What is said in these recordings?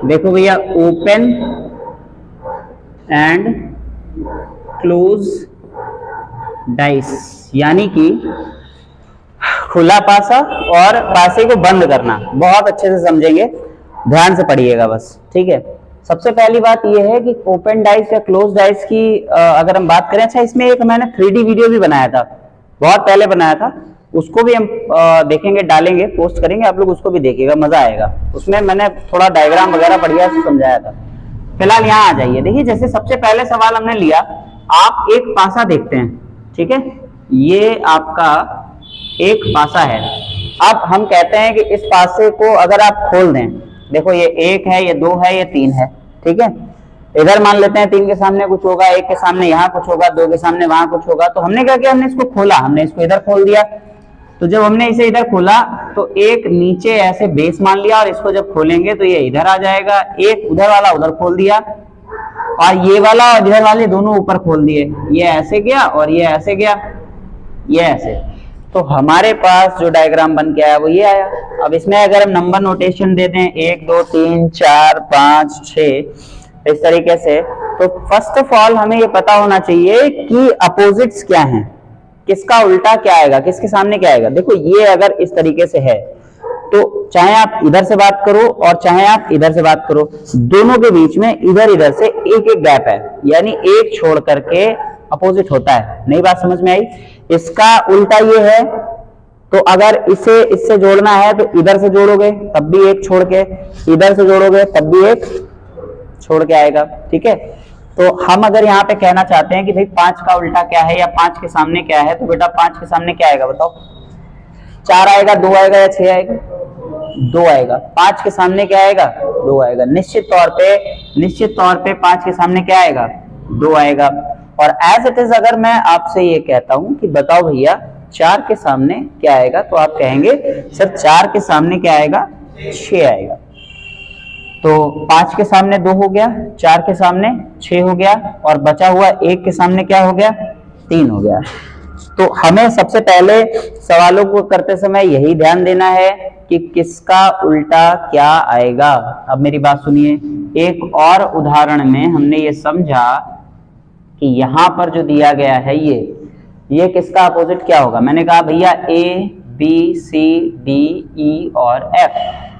देखो भैया, open and close dice, यानी कि खुला पासा और पासे को बंद करना। बहुत अच्छे से समझेंगे, ध्यान से पढ़िएगा बस, ठीक है। सबसे पहली बात यह है कि ओपन डाइस या क्लोज डाइस की अगर हम बात करें, अच्छा इसमें एक मैंने 3D वीडियो भी बनाया था, बहुत पहले बनाया था, उसको भी हम देखेंगे, डालेंगे, पोस्ट करेंगे, आप लोग उसको भी देखिएगा, मजा आएगा। उसमें मैंने थोड़ा डायग्राम वगैरह बढ़िया से समझाया था। फिलहाल यहाँ आ जाइए। देखिए, जैसे सबसे पहले सवाल हमने लिया, आप एक पासा देखते हैं, ठीक है, ये आपका एक पासा है। अब हम कहते हैं कि इस पासे को अगर आप खोल दें, देखो ये 1 है, ये 2 है, ये 3 है, ठीक है। इधर मान लेते हैं 3 के सामने कुछ होगा, 1 के सामने यहाँ कुछ होगा, 2 के सामने वहां कुछ होगा। तो हमने क्या किया, हमने इसको खोला, हमने इसको इधर खोल दिया। तो जब हमने इसे इधर खोला तो एक नीचे ऐसे बेस मान लिया, और इसको जब खोलेंगे तो ये इधर आ जाएगा। एक उधर वाला उधर खोल दिया, और ये वाला और इधर वाले दोनों ऊपर खोल दिए। ये ऐसे गया और ये ऐसे गया, ये ऐसे। तो हमारे पास जो डायग्राम बन के आया वो ये आया। अब इसमें अगर हम नंबर नोटेशन दे दें 1 2 3 4 5 6 इस तरीके से, तो फर्स्ट ऑफ ऑल हमें ये पता होना चाहिए कि अपोजिट्स क्या हैं, किसका उल्टा क्या आएगा, किसके सामने क्या आएगा। देखो, ये अगर इस तरीके से है तो चाहे आप इधर से बात करो और चाहे आप इधर से बात करो, दोनों के बीच में इधर इधर से एक एक गैप है, यानी एक छोड़ करके अपोजिट होता है। नई बात समझ में आई? इसका उल्टा ये है, तो अगर इसे इससे जोड़ना है तो इधर से जोड़ोगे तब भी एक छोड़ के, इधर से जोड़ोगे तब भी एक छोड़ के आएगा, ठीक है। तो हम अगर यहाँ पे कहना चाहते हैं कि भाई 5 का उल्टा क्या है या 5 के सामने क्या है, तो बेटा 5 के सामने क्या आएगा बताओ? 4 आएगा, 2 आएगा या 6 आएगा? 2 आएगा। 5 के सामने क्या आएगा? 2 आएगा। निश्चित तौर पे 5 के सामने क्या आएगा? 2 आएगा। और एज इट इज अगर मैं आपसे ये कहता हूं कि बताओ भैया 4 के सामने क्या आएगा, तो आप कहेंगे सर 4 के सामने क्या आएगा? 6 आएगा। तो 5 के सामने 2 हो गया, 4 के सामने 6 हो गया, और बचा हुआ 1 के सामने क्या हो गया? 3 हो गया। तो हमें सबसे पहले सवालों को करते समय यही ध्यान देना है कि किसका उल्टा क्या आएगा। अब मेरी बात सुनिए, एक और उदाहरण में हमने ये समझा कि यहां पर जो दिया गया है ये किसका अपोजिट क्या होगा। मैंने कहा भैया A B C D E और F।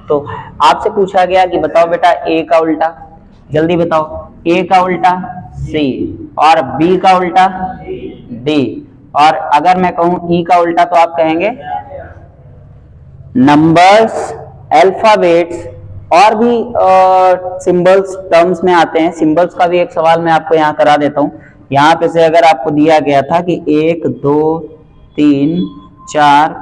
तो आपसे पूछा गया कि बताओ बेटा A का उल्टा, जल्दी बताओ। A का उल्टा C, और B का उल्टा D, और अगर मैं कहूं E का उल्टा तो आप कहेंगे नंबर्स, अल्फाबेट्स और भी सिंबल्स टर्म्स में आते हैं। सिंबल्स का भी एक सवाल मैं आपको यहाँ करा देता हूँ। यहाँ पे से अगर आपको दिया गया था कि 1 2 3 4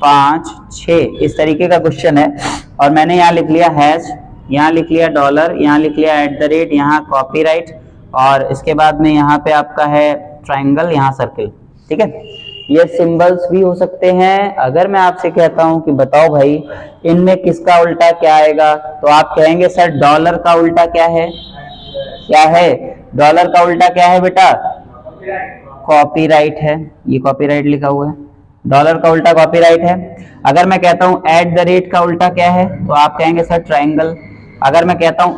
5 6 इस तरीके का क्वेश्चन है, और मैंने यहाँ लिख लिया हैश, यहाँ लिख लिया डॉलर, यहाँ लिख लिया @, यहाँ कॉपीराइट, और इसके बाद में यहाँ पे आपका है ट्रायंगल, यहाँ सर्किल, ठीक है। ये सिंबल्स भी हो सकते हैं। अगर मैं आपसे कहता हूं कि बताओ भाई इनमें किसका उल्टा क्या आएगा, तो आप कहेंगे सर डॉलर का उल्टा क्या है? क्या है डॉलर का उल्टा? क्या है बेटा? कॉपीराइट है। ये कॉपीराइट लिखा हुआ है, डॉलर का उल्टा कॉपीराइट है। अगर मैं कहता हूं @ का उल्टा क्या है, तो आप कहेंगे सर ट्रायंगल। अगर मैं कहता हूं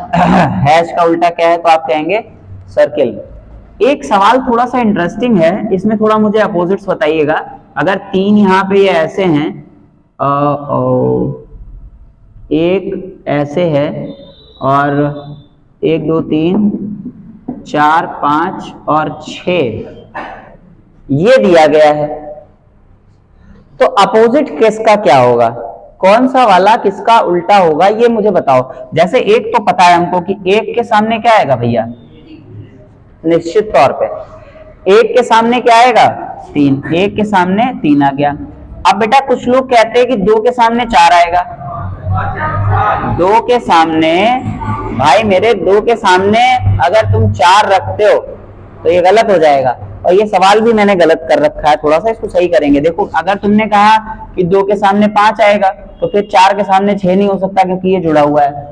हैश का उल्टा क्या है, तो आप कहेंगे सर्किल। एक सवाल थोड़ा सा इंटरेस्टिंग है, इसमें थोड़ा मुझे अपोजिट्स बताइएगा। अगर 3 यहाँ पे ये ऐसे हैं, एक ऐसे है, और 1 2 3 4 5 और 6 ये दिया गया है, तो अपोजिट किसका क्या होगा? कौन सा वाला किसका उल्टा होगा, ये मुझे बताओ। जैसे एक तो पता है हमको कि 1 के सामने क्या आएगा भैया? निश्चित तौर पे 1 के सामने क्या आएगा? 3। 1 के सामने 3 आ गया। अब बेटा कुछ लोग कहते हैं कि 2 के सामने 4 आएगा। 2 के सामने भाई मेरे 2 के सामने अगर तुम 4 रखते हो तो ये गलत हो जाएगा, और ये सवाल भी मैंने गलत कर रखा है, थोड़ा सा इसको सही करेंगे। देखो, अगर तुमने कहा कि 2 के सामने 5 आएगा, तो फिर 4 के सामने 6 नहीं हो सकता, क्योंकि ये जुड़ा हुआ है।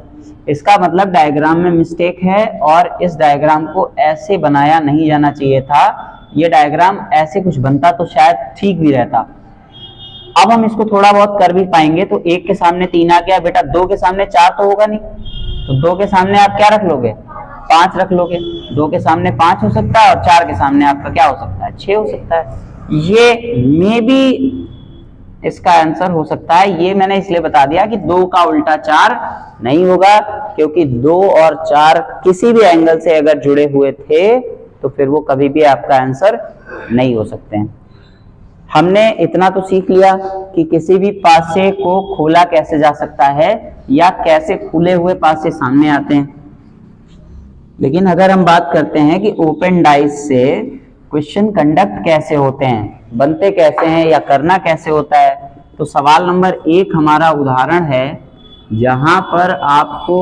इसका मतलब डायग्राम में मिस्टेक है, और इस डायग्राम को ऐसे बनाया नहीं जाना चाहिए था। ये डायग्राम ऐसे कुछ बनता तो शायद ठीक भी रहता। अब हम इसको थोड़ा बहुत कर भी पाएंगे। तो 1 के सामने 3 आ गया बेटा, 2 के सामने 4 तो होगा नहीं, तो 2 के सामने आप क्या रख लोगे, 5 रख लोगे। 2 के सामने 5 हो सकता है और 4 के सामने आपका क्या हो सकता है, 6 हो सकता है। ये मे बी इसका आंसर हो सकता है। ये मैंने इसलिए बता दिया कि 2 का उल्टा 4 नहीं होगा, क्योंकि 2 और 4 किसी भी एंगल से अगर जुड़े हुए थे तो फिर वो कभी भी आपका आंसर नहीं हो सकते हैं। हमने इतना तो सीख लिया कि किसी भी पासे को खोला कैसे जा सकता है या कैसे खुले हुए पासे सामने आते हैं। लेकिन अगर हम बात करते हैं कि ओपन डाइस से क्वेश्चन कंडक्ट कैसे होते हैं, बनते कैसे हैं या करना कैसे होता है, तो सवाल नंबर 1 हमारा उदाहरण है जहां पर आपको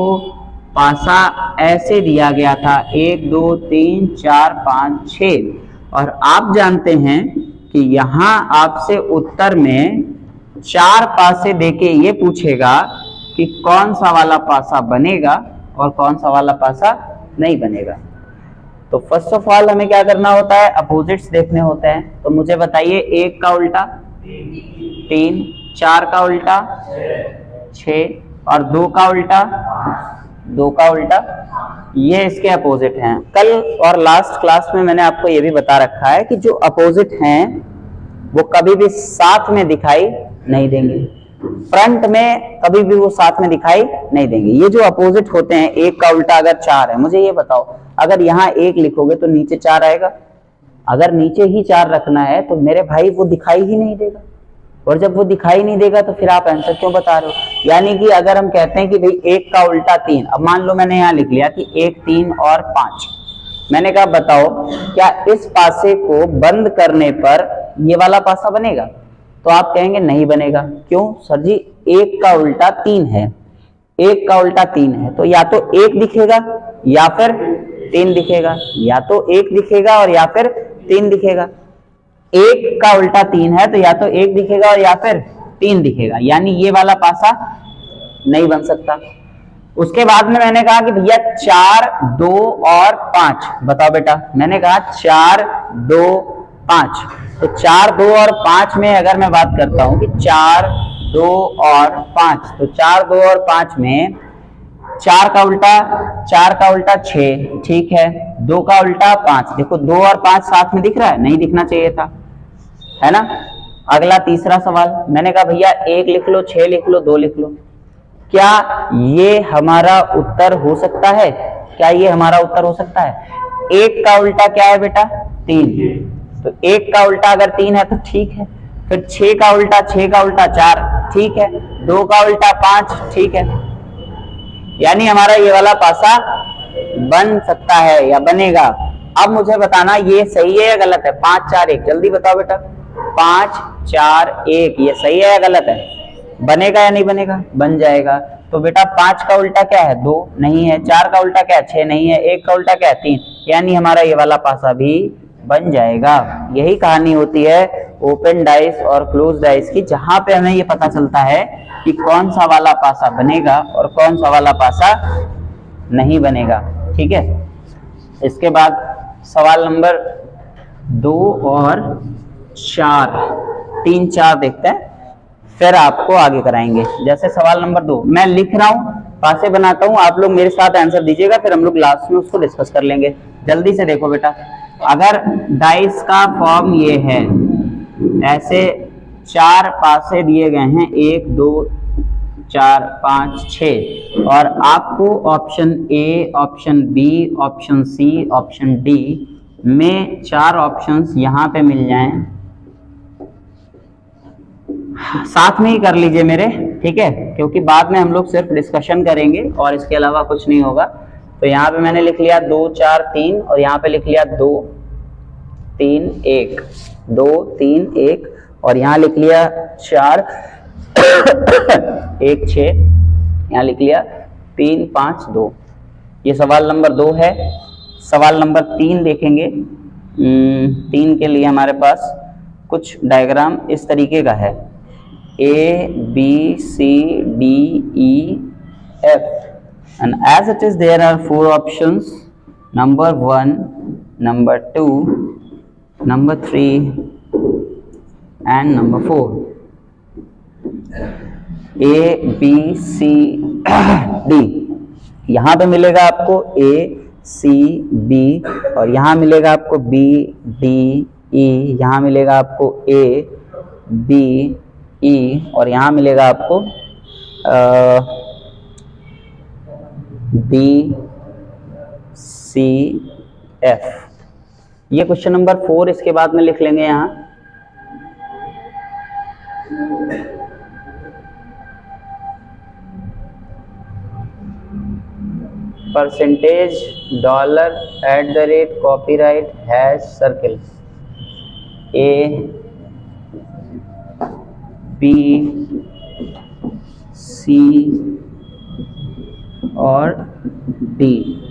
पासा ऐसे दिया गया था 1 2 3 4 5 6 और आप जानते हैं कि यहां आपसे उत्तर में 4 पासे देके ये पूछेगा कि कौन सा वाला पासा बनेगा और कौन सा वाला पासा नहीं बनेगा। तो फर्स्ट ऑफ ऑल हमें क्या करना होता है, अपोजिट्स देखने होते हैं। तो मुझे बताइए 1 का उल्टा 3, 4 का उल्टा 6 और 2 का उल्टा 2 का उल्टा, ये इसके अपोजिट हैं। कल और लास्ट क्लास में मैंने आपको ये भी बता रखा है कि जो अपोजिट हैं वो कभी भी साथ में दिखाई नहीं देंगे, फ्रंट में कभी भी वो साथ में दिखाई नहीं देंगे। ये जो अपोजिट होते हैं, 1 का उल्टा अगर 4 है, मुझे ये बताओ अगर यहाँ 1 लिखोगे तो नीचे 4 आएगा। अगर नीचे ही 4 रखना है तो मेरे भाई वो दिखाई ही नहीं देगा, और जब वो दिखाई नहीं देगा तो फिर आप आंसर क्यों बता रहे हो। यानी कि अगर हम कहते हैं कि भाई 1 का उल्टा 3, अब मान लो मैंने यहाँ लिख लिया कि 1 3 और 5, मैंने कहा बताओ क्या इस पासे को बंद करने पर ये वाला पासा बनेगा, तो आप कहेंगे नहीं बनेगा। क्यों सर जी, 1 का उल्टा 3 है, 1 का उल्टा 3 है, तो या तो 1 दिखेगा या फिर 3 दिखेगा, या तो 1 दिखेगा और या फिर 3 दिखेगा। 1 का उल्टा 3 है तो या तो 1 दिखेगा और या फिर 3 दिखेगा, यानी ये वाला पासा नहीं बन सकता। उसके बाद में मैंने कहा कि भैया 4 2 और 5 बताओ बेटा, मैंने कहा 4 2 5, तो 4 2 और 5 में अगर मैं बात करता हूं कि 4 2 और 5, तो 4 2 और 5 में 4 का उल्टा 6, ठीक है। 2 का उल्टा 5, देखो 2 और 5 साथ में दिख रहा है, नहीं दिखना चाहिए था, है ना। अगला तीसरा सवाल, मैंने कहा भैया 1 लिख लो, 6 लिख लो, 2 लिख लो, क्या ये हमारा उत्तर हो सकता है, क्या ये हमारा उत्तर हो सकता है। 1 का उल्टा क्या है बेटा 3, तो 1 का उल्टा अगर 3 है तो ठीक है, फिर 6 का उल्टा 4, ठीक है, 2 का उल्टा 5, ठीक है, यानी हमारा ये वाला पासा बन सकता है या बनेगा। अब मुझे बताना ये सही है या गलत है। 5 4 1, जल्दी बताओ बेटा, 5 4 1 ये सही है या गलत है, बनेगा या नहीं बनेगा, बन जाएगा। तो बेटा 5 का उल्टा क्या है 2, नहीं है। 4 का उल्टा क्या है 6, नहीं है। 1 का उल्टा क्या है 3, यानी हमारा ये वाला पासा भी बन जाएगा। यही कहानी होती है ओपन डाइस और क्लोज डाइस की, जहां पे हमें ये पता चलता है कि कौन सा वाला पासा बनेगा और कौन सा वाला पासा नहीं बनेगा, ठीक है। इसके बाद सवाल नंबर 2 और 4, 3 4 देखते हैं, फिर आपको आगे कराएंगे। जैसे सवाल नंबर 2 मैं लिख रहा हूं, पासे बनाता हूं, आप लोग मेरे साथ आंसर दीजिएगा, फिर हम लोग लास्ट में उसको डिस्कस कर लेंगे। जल्दी से देखो बेटा, अगर डाइस का फॉर्म ये है, ऐसे 4 पासे दिए गए हैं 1 2 4 5 6, और आपको option A, option B, option C, option D में 4 ऑप्शंस यहां पे मिल जाएं, साथ में ही कर लीजिए मेरे, ठीक है, क्योंकि बाद में हम लोग सिर्फ डिस्कशन करेंगे और इसके अलावा कुछ नहीं होगा। तो यहाँ पे मैंने लिख लिया 2 4 3 और यहाँ पे लिख लिया 2 3 1, 2 3 1 और यहाँ लिख लिया 4 1 6, यहाँ लिख लिया 3 5 2। ये सवाल नंबर 2 है। सवाल नंबर 3 देखेंगे। 3 के लिए हमारे पास कुछ डायग्राम इस तरीके का है, A B C D E F, and as it is there are 4 options, number 1, number 2, number 3 and number 4. A B C D, यहाँ पे मिलेगा आपको ए सी बी, और यहाँ मिलेगा आपको बी डी ई, यहाँ मिलेगा आपको ए बी ई, और यहाँ मिलेगा आपको बी सी एफ। ये क्वेश्चन नंबर 4 इसके बाद में लिख लेंगे यहाँ। Percentage dollar at the rate copyright hash circle A B C और डी।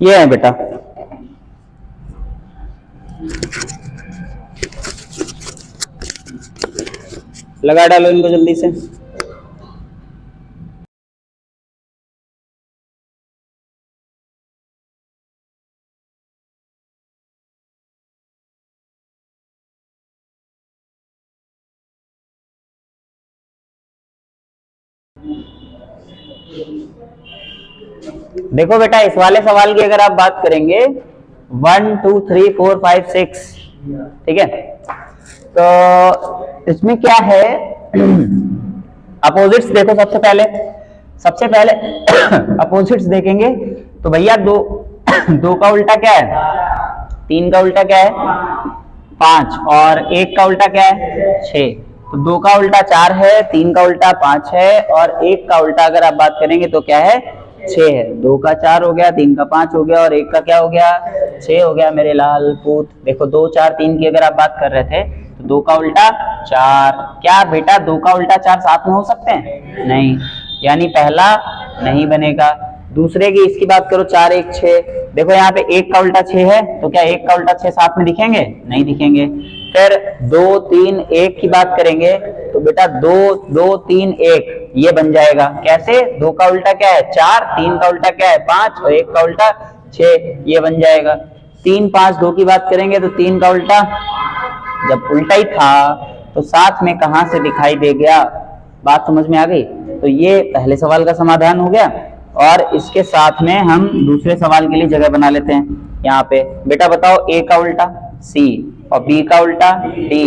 ये है बेटा, लगा डालो इनको जल्दी से। देखो बेटा, इस वाले सवाल की अगर आप बात करेंगे 1 2 3 4 5 6, ठीक है, तो इसमें क्या है, अपोजिट्स देखो। सबसे पहले अपोजिट्स देखेंगे तो भैया दो का उल्टा क्या है, 3 का उल्टा क्या है 5, और 1 का उल्टा क्या है 6। तो 2 का उल्टा 4 है, 3 का उल्टा 5 है, और 1 का उल्टा अगर आप बात करेंगे तो क्या है 6 है। 2 का 4 हो गया, 3 का 5 हो गया, और 1 का क्या हो गया 6 हो गया मेरे लाल पूत। देखो 2 4 3 की अगर आप बात कर रहे थे तो 2 का उल्टा 4। क्या बेटा 2 का उल्टा 4 साथ में हो सकते हैं? नहीं, यानी पहला नहीं बनेगा। दूसरे की इसकी बात करो 4 1 6। देखो यहाँ पे 1 का उल्टा 6 है, तो क्या 1 का उल्टा 6 साथ में दिखेंगे? नहीं दिखेंगे। फिर 2 3 1 की बात करेंगे तो बेटा 2 2 3 1 ये बन जाएगा। कैसे? 2 का उल्टा क्या है 4, 3 का उल्टा क्या है 5, और 1 का उल्टा 6 ये बन जाएगा। 3 5 2 की बात करेंगे तो 3 का उल्टा जब उल्टा ही था तो साथ में कहां से दिखाई दे गया? बात समझ में आ गई? तो ये पहले सवाल का समाधान हो गया, और इसके साथ में हम दूसरे सवाल के लिए जगह बना लेते हैं। यहाँ पे बेटा बताओ, A का उल्टा C, और B का उल्टा D,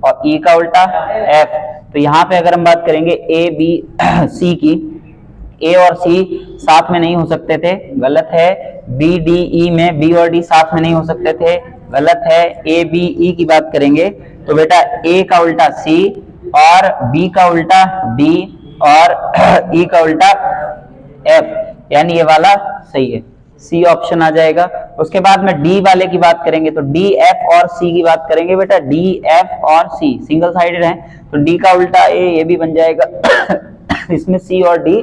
और E का उल्टा F। तो यहाँ पे अगर हम बात करेंगे A B C की, A और C साथ में नहीं हो सकते थे, गलत है। B D E में B और D साथ में नहीं हो सकते थे, गलत है। A B E की बात करेंगे तो बेटा A का उल्टा C, और B का उल्टा D, और E का उल्टा F, यानी ये वाला सही है, C ऑप्शन आ जाएगा। उसके बाद में D वाले की बात करेंगे तो D F और C की बात करेंगे बेटा, D F और C सिंगल साइडेड है, तो D का उल्टा A ये भी बन जाएगा। इसमें C और D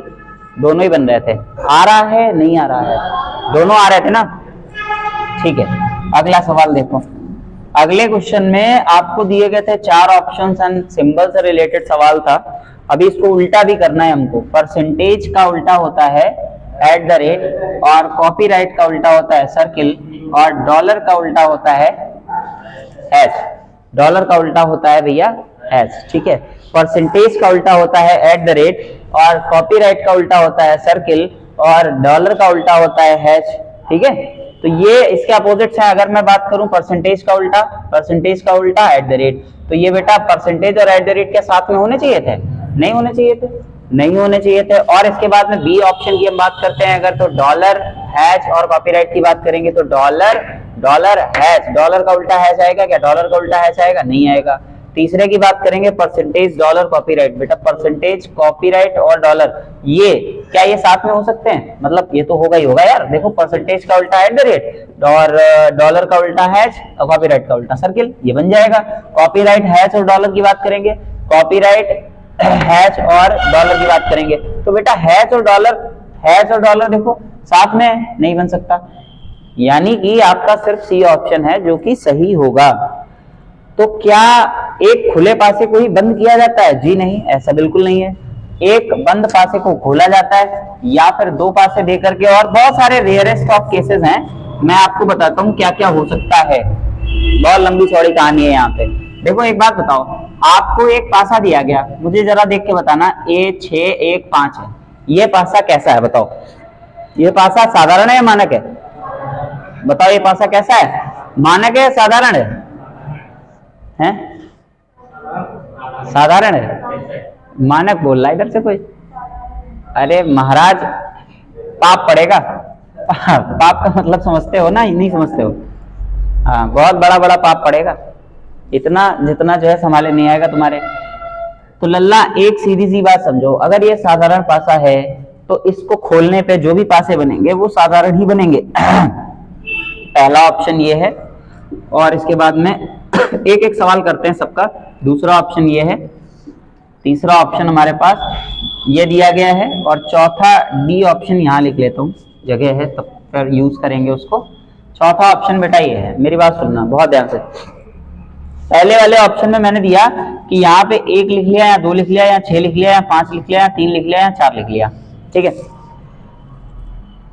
दोनों ही बन रहे थे। आ रहा है नहीं आ रहा है? दोनों आ रहे थे ना, ठीक है। अगला सवाल देखो। अगले क्वेश्चन में आपको दिए गए थे 4 ऑप्शंस एंड सिंबल से रिलेटेड सवाल था। अभी इसको उल्टा भी करना है हमको। परसेंटेज का उल्टा होता है एट द रेट, और कॉपीराइट का उल्टा होता है सर्किल, और डॉलर का उल्टा होता है हैश। डॉलर का उल्टा होता है भैया हैश, ठीक है। परसेंटेज का उल्टा होता है एट द रेट, और कॉपीराइट का उल्टा होता है सर्किल, और डॉलर का उल्टा होता है हैश, ठीक है। तो ये इसके अपोजिट्स हैं। अगर मैं बात करूं परसेंटेज का उल्टा एट द रेट, तो ये बेटा परसेंटेज और एट द रेट के साथ में होने चाहिए थे? नहीं होने चाहिए थे। और इसके बाद में बी ऑप्शन की हम बात करते हैं अगर, तो डॉलर हैश और कॉपीराइट की बात करेंगे तो डॉलर हैश। डॉलर का उल्टा हैश आएगा क्या? डॉलर का उल्टा हैश आएगा? नहीं आएगा। तीसरे की बात करेंगे परसेंटेज डॉलर कॉपीराइट। बेटा परसेंटेज कॉपीराइट और डॉलर, ये क्या ये साथ में हो सकते हैं? मतलब ये तो होगा ही होगा यार। देखो परसेंटेज का उल्टा एट द रेट, और डॉलर का उल्टा हैश, और कॉपीराइट का उल्टा सर्किल, ये बन जाएगा। कॉपीराइट हैश और डॉलर की बात करेंगे, कॉपीराइट हैच और डॉलर की बात करेंगे तो बेटा हैच और डॉलर देखो साथ में नहीं बन सकता, यानी कि आपका सिर्फ सी ऑप्शन है जो कि सही होगा। तो क्या एक खुले पासे को ही बंद किया जाता है? जी नहीं, ऐसा बिल्कुल नहीं है। एक बंद पासे को खोला जाता है या फिर दो पासे दे करके, और बहुत सारे रेयरेस्ट ऑफ केसेस हैं, मैं आपको बताता हूं क्या क्या हो सकता है। बहुत लंबी चौड़ी कहानी है यहाँ पे। देखो एक बात बताओ, आपको एक पासा दिया गया, मुझे जरा देख के बताना, A6 1 5 है, ये पासा कैसा है बताओ? ये पासा साधारण है या मानक है? बताओ ये पासा कैसा है, मानक है या साधारण है? हैं? साधारण है। मानक बोल रहा है इधर से कोई। अरे महाराज पाप पड़ेगा। पाप का मतलब समझते हो ना? नहीं समझते हो? हाँ, बहुत बड़ा बड़ा पाप पड़ेगा, इतना जितना जो है संभाले नहीं आएगा तुम्हारे। तो लल्ला एक सीधी सी बात समझो, अगर ये साधारण पासा है तो इसको खोलने पे जो भी पासे बनेंगे वो साधारण ही बनेंगे। पहला ऑप्शन ये है, और इसके बाद में एक एक सवाल करते हैं सबका। दूसरा ऑप्शन ये है, तीसरा ऑप्शन हमारे पास ये दिया गया है, और चौथा डी ऑप्शन यहाँ लिख लेता हूँ, जगह है तो फिर यूज करेंगे उसको। चौथा ऑप्शन बेटा ये है, मेरी बात सुनना बहुत ध्यान से। पहले वाले ऑप्शन में मैंने दिया कि यहाँ पे 1 लिख लिया या 2 लिख लिया या 6 लिख लिया या 5 लिख लिया या 3 लिख लिया या 4 लिख लिया, ठीक है।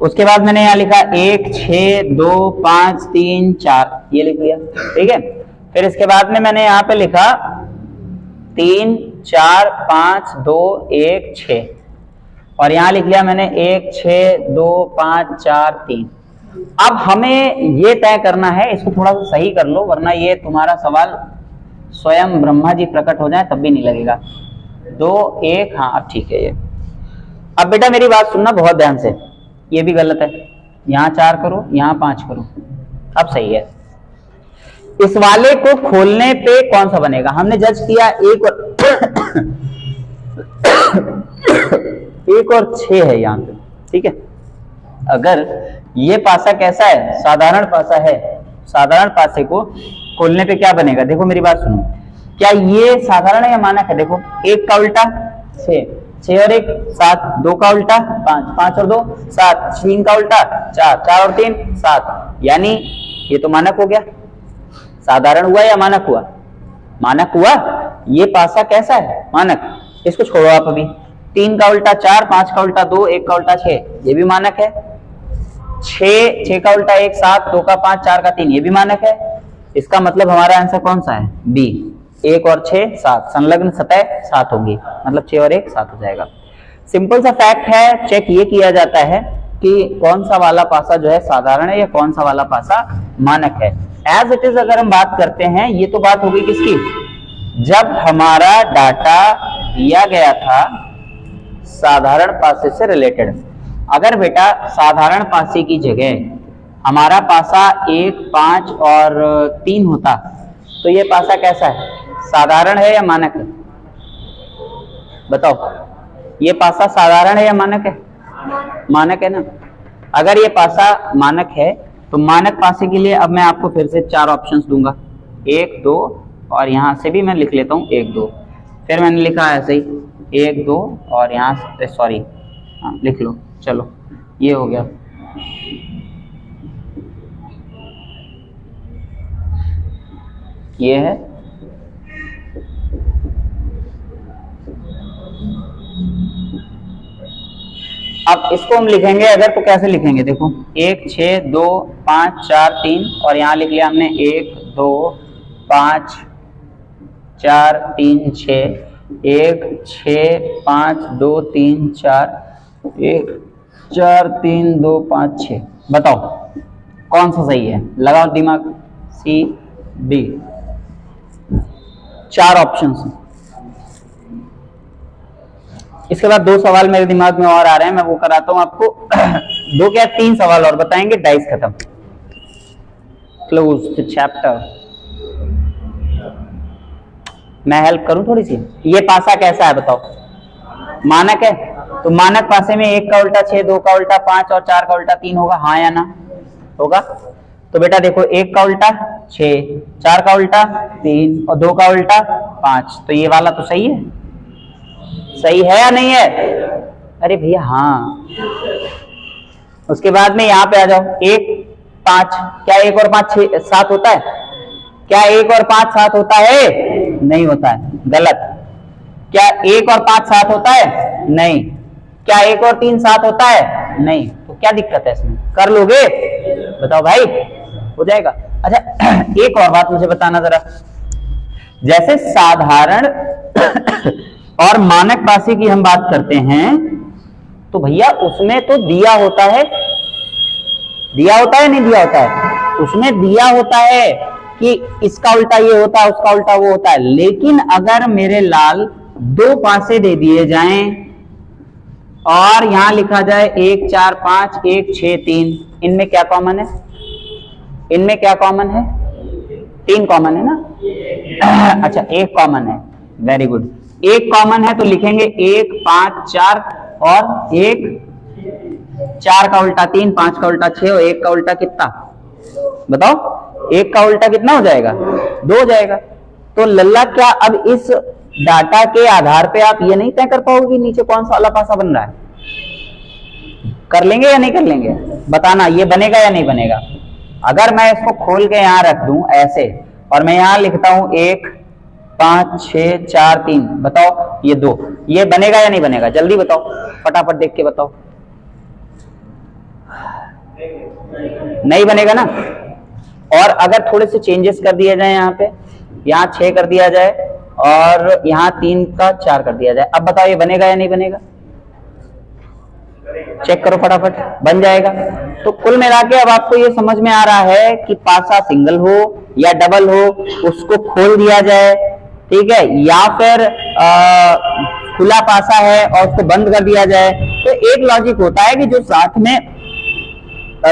उसके बाद मैंने यहाँ लिखा 1 6 2 5 3 4, ये लिख लिया, ठीक है। फिर इसके बाद में मैंने यहाँ पे लिखा 3 4 5 2 1 6, और यहाँ लिख लिया मैंने 1 6 2 5 4 3। अब हमें ये तय करना है, इसको थोड़ा सा सही कर लो वरना ये तुम्हारा सवाल स्वयं ब्रह्मा जी प्रकट हो जाए तब भी नहीं लगेगा। 2 1, हाँ अब ठीक है ये। अब बेटा मेरी बात सुनना बहुत ध्यान से, ये भी गलत है, यहाँ 4 करो यहाँ 5 करो, अब सही है। इस वाले को खोलने पे कौन सा बनेगा? हमने जज किया 1 और 6 है यहाँ पे, ठीक है। अगर ये पासा कैसा है, साधारण पासा है, साधारण पासे को खोलने पे क्या बनेगा? देखो मेरी बात सुनो, क्या ये साधारण है या मानक है? देखो 1 का उल्टा 6, 6 और 1 7, 2 का उल्टा 5, 5 और 2 7, 3 का उल्टा 4, 4 और 3 7, यानी ये तो मानक हो गया। साधारण हुआ या मानक हुआ? मानक हुआ। ये पासा कैसा है? मानक। इसको छोड़ो आप अभी, 3 का उल्टा 4, 5 का उल्टा 2, 1 का उल्टा 6, ये भी मानक है। 6 का उल्टा 1 7, 2 का 5, 4 का 3, ये भी मानक है। इसका मतलब हमारा आंसर कौन सा है? बी। 1 और 6 7, संलग्न सतह 7 होगी, मतलब 6 और 1 7 हो जाएगा। सिंपल सा फैक्ट है, चेक ये किया जाता है कि कौन सा वाला पासा जो है साधारण है या कौन सा वाला पासा मानक है। एज इट इज अगर हम बात करते हैं, ये तो बात होगी किसकी? जब हमारा डाटा दिया गया था साधारण पासे से रिलेटेड। अगर बेटा साधारण पासे की जगह हमारा पासा 1 5 और 3 होता तो ये पासा कैसा है? साधारण है या मानक है? बताओ, ये पासा साधारण है या मानक है? मानक है ना। अगर ये पासा मानक है तो मानक पासे के लिए अब मैं आपको फिर से 4 ऑप्शंस दूंगा, 1 2, और यहां से भी मैं लिख लेता हूं 1 2। फिर मैंने लिखा ऐसे ही 1 2, और यहां से सॉरी लिख लो, चलो ये हो गया। ये है, अब इसको हम लिखेंगे अगर तो कैसे लिखेंगे? देखो 1 6 2 5 4 3, और यहाँ लिख लिया हमने 1 2 5 4 3 6, 1 6 5 2 3 4, 1 4 3 2 5 6। बताओ कौन सा सही है? लगाओ दिमाग। C D, 4 options. इसके बाद 2 सवाल मेरे दिमाग में और आ रहे हैं, मैं वो कराता हूं आपको। 2 क्या 3 सवाल और बताएंगे, डाइस खत्म, क्लोज द चैप्टर। मैं हेल्प करूं थोड़ी सी? ये पासा कैसा है बताओ? मानक है। तो मानक पासे में 1 का उल्टा 6, 2 का उल्टा 5 और 4 का उल्टा 3 होगा, हाँ या ना? होगा। तो बेटा देखो 1 का उल्टा 6, 4 का उल्टा 3 और 2 का उल्टा 5, तो ये वाला तो सही है। सही है या नहीं है? अरे भैया हाँ। उसके बाद में यहाँ पे आ जाओ, 1 5, क्या 1 और 5 6 7 होता है? क्या 1 और 5 7 होता है? नहीं होता है, गलत। क्या 1 और 5 7 होता है? नहीं। क्या 1 और 3 7 होता है? नहीं। तो क्या दिक्कत है इसमें? कर लोगे? बताओ भाई, हो जाएगा। अच्छा एक और बात मुझे बताना जरा, जैसे साधारण और मानक राशि की हम बात करते हैं तो भैया उसमें तो दिया होता है, दिया होता है नहीं दिया होता है? उसमें दिया होता है कि इसका उल्टा ये होता है, उसका उल्टा वो होता है। लेकिन अगर मेरे लाल 2 पासे दे दिए जाएं और यहां लिखा जाए 1 4 5 1 6 3, इनमें क्या कॉमन है? इनमें क्या कॉमन है? 3 कॉमन है ना? अच्छा 1 कॉमन है, वेरी गुड। 1 कॉमन है तो लिखेंगे 1 5 4 और 1 4 का उल्टा 3, 5 का उल्टा 6 और 1 का उल्टा कितना बताओ? 1 का उल्टा कितना हो जाएगा? 2 हो जाएगा। तो लल्ला क्या अब इस डाटा के आधार पे आप ये नहीं तय कर पाओगे नीचे कौन सा वाला पासा बन रहा है? कर लेंगे या नहीं कर लेंगे? बताना, ये बनेगा या नहीं बनेगा? अगर मैं इसको खोल के यहां रख दूं ऐसे और मैं यहां लिखता हूं 1 5 6 4 3, बताओ ये 2, ये बनेगा या नहीं बनेगा? जल्दी बताओ, फटाफट देख के बताओ। नहीं बनेगा ना? और अगर थोड़े से चेंजेस कर दिया जाए, यहाँ पे यहाँ 6 कर दिया जाए और यहाँ 3 का 4 कर दिया जाए, अब बताओ ये बनेगा या नहीं बनेगा? चेक करो फटाफट, बन जाएगा। तो कुल मिला के अब आपको ये समझ में आ रहा है कि पासा सिंगल हो या डबल हो, उसको खोल दिया जाए, ठीक है, या फिर खुला पासा है और उसको बंद कर दिया जाए। तो एक लॉजिक होता है कि जो साथ में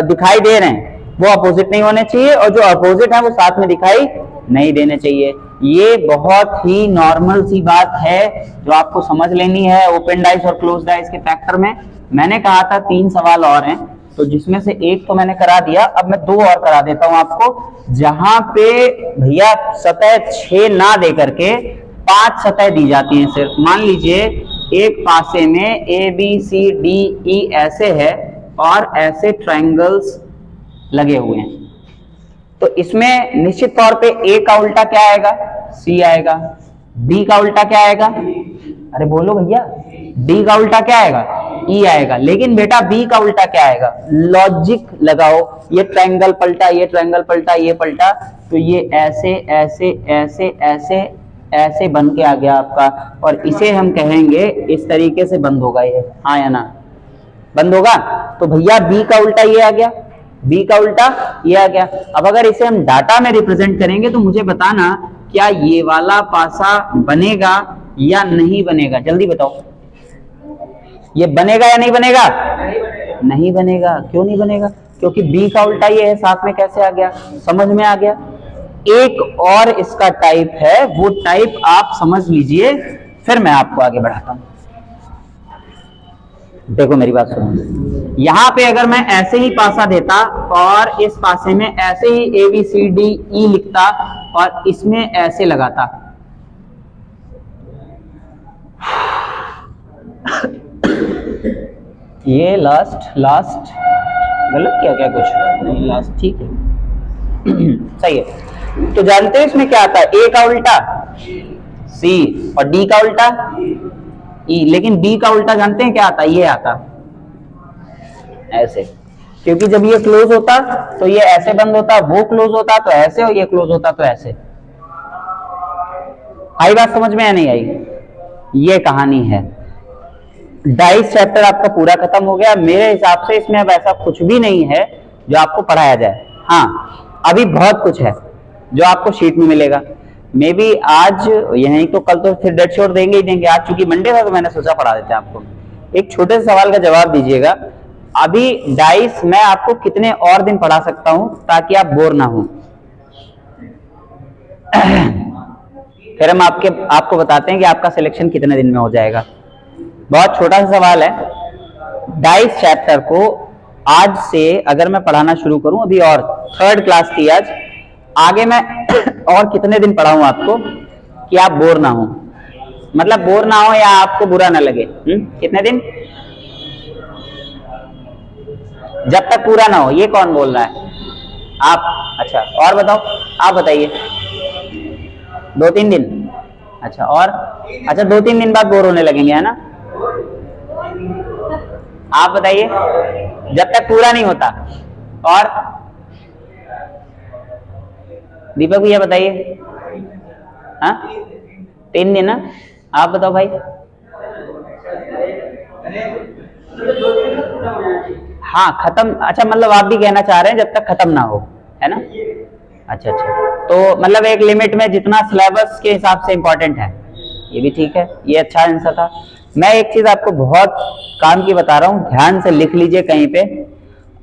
दिखाई दे रहे हैं वो अपोजिट नहीं होने चाहिए और जो अपोजिट है वो साथ में दिखाई नहीं देने चाहिए। ये बहुत ही नॉर्मल सी बात है जो आपको समझ लेनी है ओपन डाइस और क्लोज डाइस के फैक्टर में। मैंने कहा था 3 सवाल और हैं, तो जिसमें से एक तो मैंने करा दिया, अब मैं 2 और करा देता हूं आपको, जहां पे भैया सतह 6 ना दे करके 5 सतह दी जाती हैं सिर्फ। मान लीजिए एक पासे में ABCDE ऐसे है और ऐसे ट्रायंगल्स लगे हुए हैं, तो इसमें निश्चित तौर पे A का उल्टा क्या आएगा? C आएगा। B का उल्टा क्या आएगा? अरे बोलो भैया, D का उल्टा क्या आएगा? E आएगा। लेकिन बेटा B का उल्टा क्या आएगा? लॉजिक लगाओ, ये ट्रायंगल पलटा, ये ट्रायंगल पलटा, ये पलटा, तो ये ऐसे ऐसे ऐसे ऐसे ऐसे बन के आ गया आपका, और इसे हम कहेंगे इस तरीके से बंद होगा ये, हाँ या ना? बंद होगा। तो भैया B का उल्टा ये आ गया, B का उल्टा ये आ गया। अब अगर इसे हम डाटा में रिप्रेजेंट करेंगे तो मुझे बताना क्या ये वाला पासा बनेगा या नहीं बनेगा? जल्दी बताओ, ये बनेगा या नहीं बनेगा? नहीं बनेगा। क्यों नहीं बनेगा? क्योंकि B का उल्टा ये है, साथ में कैसे आ गया? समझ में आ गया। एक और इसका टाइप है, वो टाइप आप समझ लीजिए, फिर मैं आपको आगे बढ़ाता हूं। देखो मेरी बात सुनो, यहां पे अगर मैं ऐसे ही पासा देता और इस पासे में ऐसे ही ABCDE लिखता और इसमें ऐसे लगाता, ये लास्ट गलत किया क्या? कुछ नहीं, लास्ट ठीक है सही है। तो जानते हैं इसमें क्या आता है? A का उल्टा C और D का उल्टा E, लेकिन B का उल्टा जानते हैं क्या आता है? ये आता ऐसे, क्योंकि जब ये क्लोज होता तो ये ऐसे बंद होता, वो क्लोज होता तो ऐसे, और ये क्लोज होता तो ऐसे। आई बात समझ में या नहीं आई? ये कहानी है। डाइस चैप्टर आपका पूरा खत्म हो गया। मेरे हिसाब से इसमें अब ऐसा कुछ भी नहीं है जो आपको पढ़ाया जाए। हाँ, अभी बहुत कुछ है जो आपको शीट में मिलेगा। मे बी आज यहीं, तो कल तो फिर डेट शोर देंगे ही देंगे। आज चूंकि मंडे था तो मैंने सोचा पढ़ा देते हैं आपको। एक छोटे से सवाल का जवाब दीजिएगा। अभी डाइस मैं आपको कितने और दिन पढ़ा सकता हूं ताकि आप बोर ना हो? फिर हम आपको बताते हैं कि आपका सिलेक्शन कितने दिन में हो जाएगा। बहुत छोटा सा सवाल है। डाइस चैप्टर को आज से अगर मैं पढ़ाना शुरू करूं, अभी और 3rd क्लास थी आज, आगे मैं और कितने दिन पढ़ाऊं आपको कि आप बोर ना हो? मतलब बोर ना हो या आपको बुरा ना लगे। कितने दिन? जब तक पूरा ना हो। ये कौन बोल रहा है? आप। अच्छा, और बताओ, आप बताइए। 2-3 दिन। अच्छा, और? अच्छा, 2-3 दिन बाद बोर होने लगेंगे, है ना? आप बताइए। जब तक पूरा नहीं होता। और दीपक भैया बताइए। हाँ, 3 दिन ना? आप बताओ भाई। हाँ, खत्म। अच्छा, मतलब आप भी कहना चाह रहे हैं जब तक खत्म ना हो, है ना? अच्छा अच्छा, तो मतलब एक लिमिट में जितना सिलेबस के हिसाब से इम्पोर्टेंट है। ये भी ठीक है, ये अच्छा आंसर था। मैं एक चीज आपको बहुत काम की बता रहा हूँ, ध्यान से लिख लीजिए कहीं पे।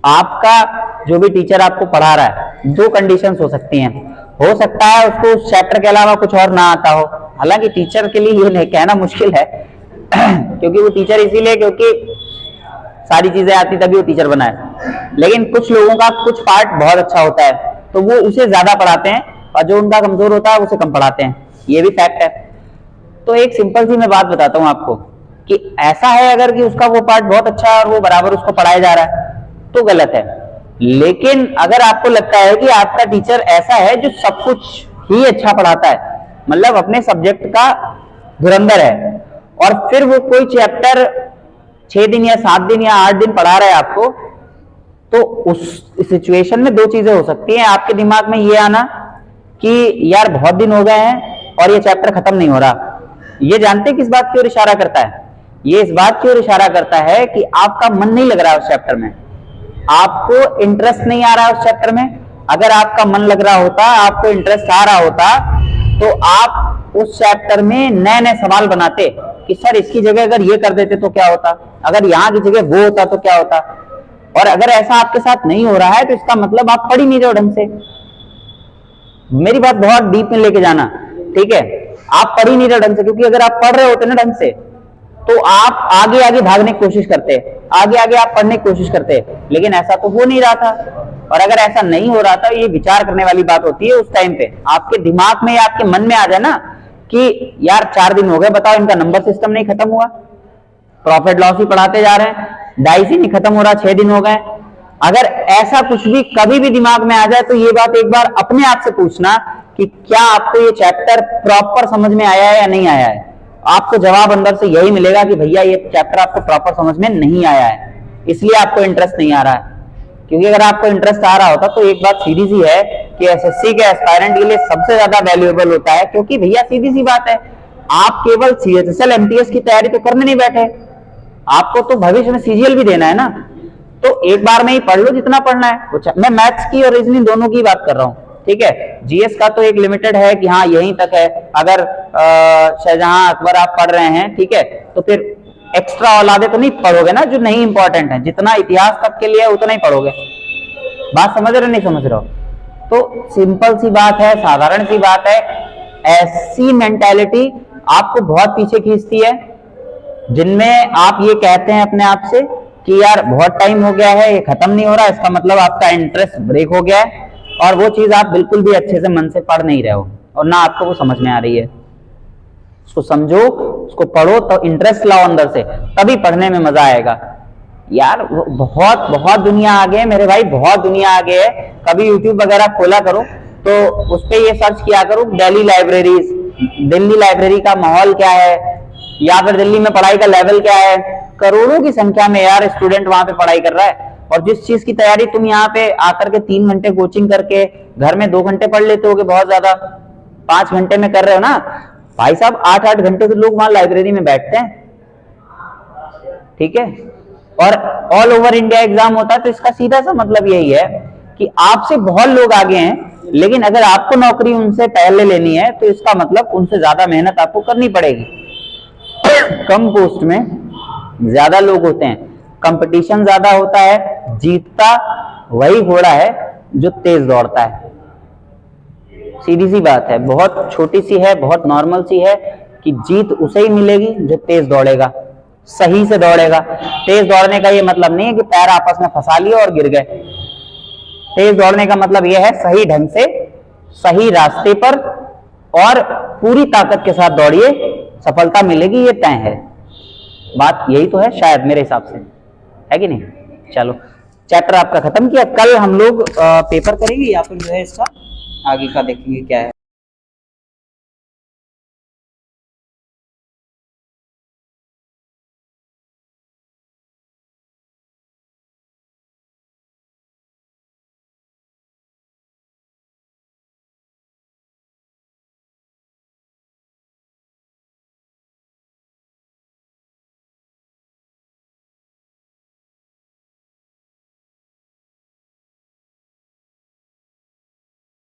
आपका जो भी टीचर आपको पढ़ा रहा है, 2 कंडीशंस हो सकती हैं। हो सकता है उसको उस चैप्टर के अलावा कुछ और ना आता हो। हालांकि टीचर के लिए ये नहीं कहना मुश्किल है क्योंकि वो टीचर इसीलिए क्योंकि सारी चीजें आती तभी वो टीचर बना है। लेकिन कुछ लोगों का कुछ पार्ट बहुत अच्छा होता है तो वो उसे ज्यादा पढ़ाते हैं, और जो उनका कमजोर होता है उसे कम पढ़ाते हैं। ये भी फैक्ट है। तो एक सिंपल सी मैं बात बताता हूं आपको कि ऐसा है अगर कि उसका वो पार्ट बहुत अच्छा है और वो बराबर उसको पढ़ाया जा रहा है तो गलत है। लेकिन अगर आपको लगता है कि आपका टीचर ऐसा है जो सब कुछ ही अच्छा पढ़ाता है, मतलब अपने सब्जेक्ट का धुरंधर है, और फिर वो कोई चैप्टर 6 दिन या 7 दिन या 8 दिन पढ़ा रहा है आपको, तो उस सिचुएशन में 2 चीजें हो सकती हैं। आपके दिमाग में ये आना कि यार बहुत दिन हो गए हैं और ये चैप्टर खत्म नहीं हो रहा। ये जानते किस बात की ओर इशारा करता है? ये इस बात की ओर इशारा करता है कि आपका मन नहीं लग रहा है उस चैप्टर में, आपको इंटरेस्ट नहीं आ रहा है उस चैप्टर में। अगर आपका मन लग रहा होता, आपको इंटरेस्ट आ रहा होता, तो आप उस चैप्टर में नए नए सवाल बनाते कि सर इसकी जगह अगर ये कर देते तो क्या होता, अगर यहाँ की जगह वो होता तो क्या होता। और अगर ऐसा आपके साथ नहीं हो रहा है तो इसका मतलब आप पढ़ ही नहीं रहे हो ढंग से। मेरी बात बहुत डीप में लेके जाना, ठीक है? आप पढ़ ही नहीं रहे ढंग से, क्योंकि अगर आप पढ़ रहे होते ना ढंग से तो आप आगे आगे भागने की कोशिश करते, आगे आगे आप पढ़ने की कोशिश करते, लेकिन ऐसा तो हो नहीं रहा था। और अगर ऐसा नहीं हो रहा था, ये विचार करने वाली बात होती है उस टाइम पे आपके दिमाग में या आपके मन में आ जाए ना कि यार 4 दिन हो गए, बताओ इनका नंबर सिस्टम नहीं खत्म हुआ, प्रॉफिट लॉस ही पढ़ाते जा रहे हैं, डाइस ही नहीं खत्म हो रहा, 6 दिन हो गए। अगर ऐसा कुछ भी कभी भी दिमाग में आ जाए तो ये बात एक बार अपने आप से पूछना कि क्या आपको ये चैप्टर प्रॉपर समझ में आया है या नहीं आया है। आपको जवाब अंदर से यही मिलेगा कि भैया ये चैप्टर आपको प्रॉपर समझ में नहीं आया है, इसलिए आपको इंटरेस्ट नहीं आ रहा है। क्योंकि अगर आपको इंटरेस्ट आ रहा होता तो एक बात सीधी सी है कि एसएससी के एस्पायरेंट के लिए सबसे ज्यादा वैल्यूएबल होता है, क्योंकि भैया सीधी सी बात है, आप केवल सीएचएसएल एमटीएस की तैयारी तो करने नहीं बैठे, आपको तो भविष्य में सीजीएल भी देना है ना। तो एक बार में ही पढ़ लो जितना पढ़ना है। मैं मैथ्स की और रीजनिंग दोनों की बात कर रहा हूँ, ठीक है? जीएस का तो एक लिमिटेड है कि हाँ यहीं तक है। अगर शाहजहां अकबर आप पढ़ रहे हैं, ठीक है, तो फिर एक्स्ट्रा औलादे तो नहीं पढ़ोगे ना जो नहीं इंपॉर्टेंट है। जितना इतिहास तक के लिए उतना ही पढ़ोगे। बात समझ रहे नहीं समझ रहे हो? तो सिंपल सी बात है, साधारण सी बात है। ऐसी मेंटालिटी आपको बहुत पीछे खींचती है जिनमें आप ये कहते हैं अपने आप से कि यार बहुत टाइम हो गया है, ये खत्म नहीं हो रहा, इसका मतलब आपका इंटरेस्ट ब्रेक हो गया है और वो चीज आप बिल्कुल भी अच्छे से मन से पढ़ नहीं रहे हो और ना आपको वो समझ में आ रही है। उसको समझो, उसको पढ़ो, तो इंटरेस्ट लाओ अंदर से, तभी पढ़ने में मजा आएगा। यार बहुत बहुत दुनिया आगे है मेरे भाई, बहुत दुनिया आगे है। कभी यूट्यूब वगैरह खोला करो तो उस पर ये सर्च किया करो दिल्ली लाइब्रेरीज, दिल्ली लाइब्रेरी का माहौल क्या है या फिर दिल्ली में पढ़ाई का लेवल क्या है। करोड़ों की संख्या में यार स्टूडेंट वहां पे पढ़ाई कर रहा है, और जिस चीज की तैयारी तुम यहाँ पे आकर के 3 घंटे कोचिंग करके घर में 2 घंटे पढ़ लेते हो, बहुत ज्यादा 5 घंटे में कर रहे हो ना भाई साहब, 8-8 घंटे तो लोग वहां लाइब्रेरी में बैठते हैं, ठीक है? और ऑल ओवर इंडिया एग्जाम होता है, तो इसका सीधा सा मतलब यही है कि आपसे बहुत लोग आगे हैं, लेकिन अगर आपको नौकरी उनसे पहले लेनी है तो इसका मतलब उनसे ज्यादा मेहनत आपको करनी पड़ेगी। कम पोस्ट में ज्यादा लोग होते हैं, कंपटीशन ज्यादा होता है, जीतता वही घोड़ा है जो तेज दौड़ता है। सीधी सी बात है, बहुत छोटी सी है, बहुत नॉर्मल सी है कि जीत उसे ही मिलेगी जो तेज दौड़ेगा, सही से दौड़ेगा। तेज दौड़ने का ये मतलब नहीं है कि पैर आपस में फंसा लिए और गिर गए। तेज दौड़ने का मतलब यह है सही ढंग से, सही रास्ते पर और पूरी ताकत के साथ दौड़िए, सफलता मिलेगी, ये तय है। बात यही तो है शायद, मेरे हिसाब से, है कि नहीं? चलो, चैप्टर आपका खत्म किया। कल हम लोग पेपर करेंगे या फिर जो है इसका आगे का देखेंगे क्या है।